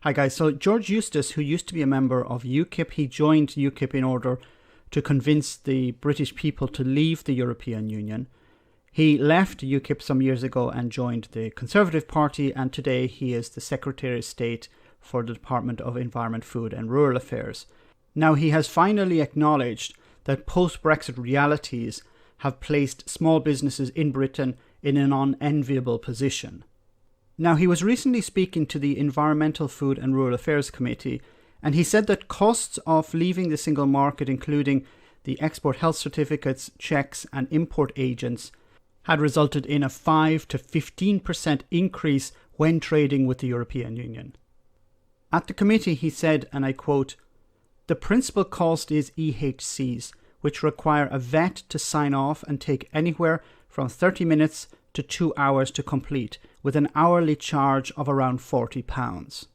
Hi guys, so George Eustice, who used to be a member of UKIP, he joined UKIP in order to convince the British people to leave the European Union. He left UKIP some years ago and joined the Conservative Party, and today he is the Secretary of State for the Department of Environment, Food and Rural Affairs. Now, he has finally acknowledged that post-Brexit realities have placed small businesses in Britain in an unenviable position. Now, he was recently speaking to the Environmental, Food and Rural Affairs Committee, and he said that costs of leaving the single market, including the export health certificates, checks and import agents, had resulted in a 5 to 15% increase when trading with the European Union. At the committee, he said, and I quote, "The principal cost is EHCs, which require a vet to sign off and take anywhere from 30 minutes to 2 hours to complete, with an hourly charge of around £40.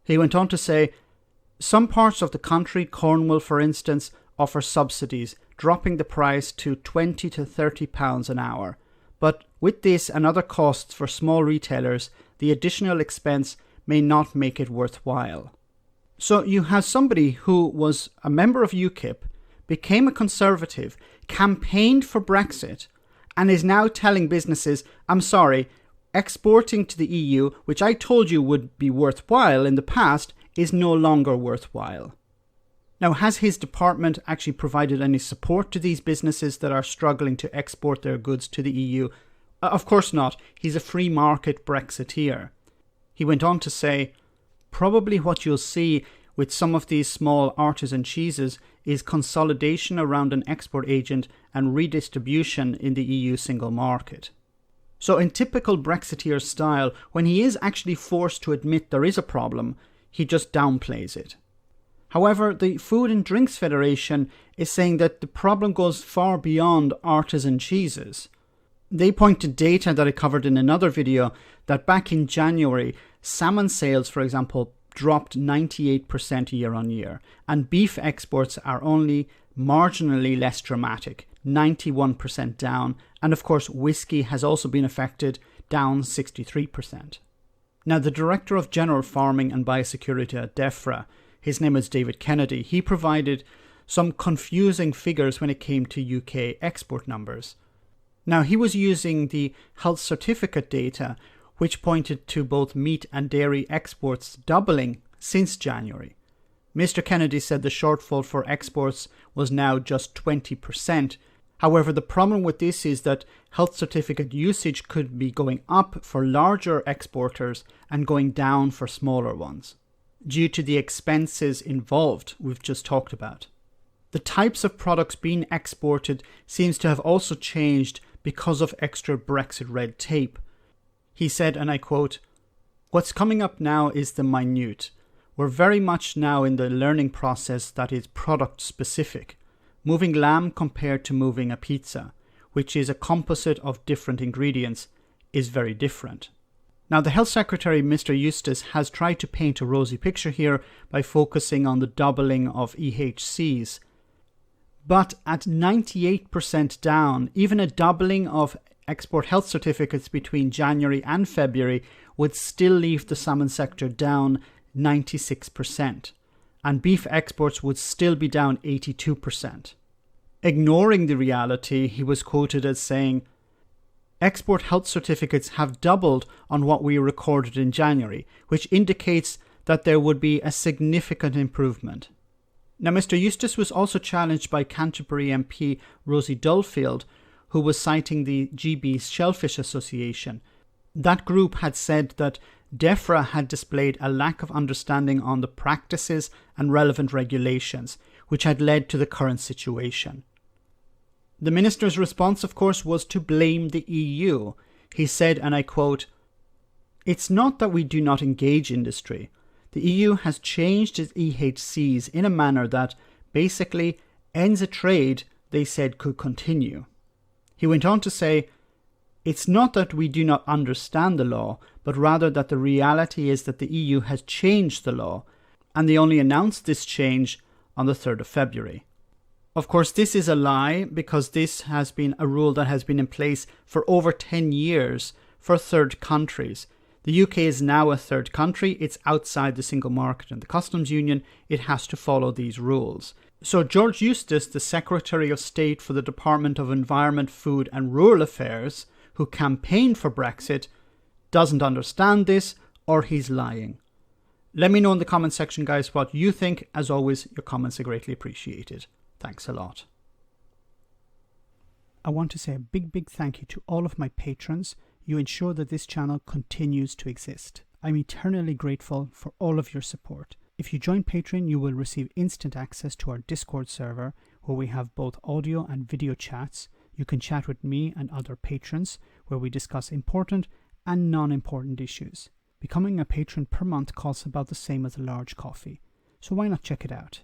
He went on to say, "Some parts of the country, Cornwall for instance, offer subsidies, dropping the price to £20 to £30 an hour. But with this and other costs for small retailers, the additional expense may not make it worthwhile." So you have somebody who was a member of UKIP, became a Conservative, campaigned for Brexit, and is now telling businesses, I'm sorry, exporting to the EU, which I told you would be worthwhile in the past, is no longer worthwhile. Now, has his department actually provided any support to these businesses that are struggling to export their goods to the EU? Of course not. He's a free market Brexiteer. He went on to say, probably what you'll see with some of these small artisan cheeses is consolidation around an export agent and redistribution in the EU single market. So in typical Brexiteer style, when he is actually forced to admit there is a problem, he just downplays it. However, the Food and Drinks Federation is saying that the problem goes far beyond artisan cheeses. They point to data that I covered in another video that back in January, salmon sales, for example, dropped 98% year on year, and beef exports are only marginally less dramatic, 91% down, and of course whiskey has also been affected, down 63%. Now, the Director of General Farming and Biosecurity at Defra, his name is David Kennedy, he provided some confusing figures when it came to UK export numbers. Now, he was using the health certificate data, which pointed to both meat and dairy exports doubling since January. Mr. Kennedy said the shortfall for exports was now just 20%. However, the problem with this is that health certificate usage could be going up for larger exporters and going down for smaller ones, due to the expenses involved we've just talked about. The types of products being exported seems to have also changed because of extra Brexit red tape. He said, and I quote, "What's coming up now is the minute. We're very much now in the learning process that is product specific. Moving lamb compared to moving a pizza, which is a composite of different ingredients, is very different." Now, the Health Secretary, Mr. Eustice, has tried to paint a rosy picture here by focusing on the doubling of EHCs. But at 98% down, even a doubling of export health certificates between January and February would still leave the salmon sector down 96%, and beef exports would still be down 82%. Ignoring the reality, he was quoted as saying, "Export health certificates have doubled on what we recorded in January, which indicates that there would be a significant improvement." Now, Mr. Eustice was also challenged by Canterbury MP Rosie Dulfield, who was citing the GB Shellfish Association. That group had said that Defra had displayed a lack of understanding on the practices and relevant regulations, which had led to the current situation. The minister's response, of course, was to blame the EU. He said, and I quote, "It's not that we do not engage industry. The EU has changed its EHCs in a manner that basically ends a trade they said could continue." He went on to say, "It's not that we do not understand the law, but rather that the reality is that the EU has changed the law, and they only announced this change on the 3rd of February. Of course, this is a lie, because this has been a rule that has been in place for over 10 years for third countries. The UK is now a third country. It's outside the single market and the customs union. It has to follow these rules. So George Eustice, the Secretary of State for the Department of Environment, Food and Rural Affairs, who campaigned for Brexit, doesn't understand this, or he's lying. Let me know in the comment section, guys, what you think. As always, your comments are greatly appreciated. Thanks a lot. I want to say a big thank you to all of my patrons. You ensure that this channel continues to exist. I'm eternally grateful for all of your support. If you join Patreon, you will receive instant access to our Discord server, where we have both audio and video chats. You can chat with me and other patrons, where we discuss important and non-important issues. Becoming a patron per month costs about the same as a large coffee, so why not check it out?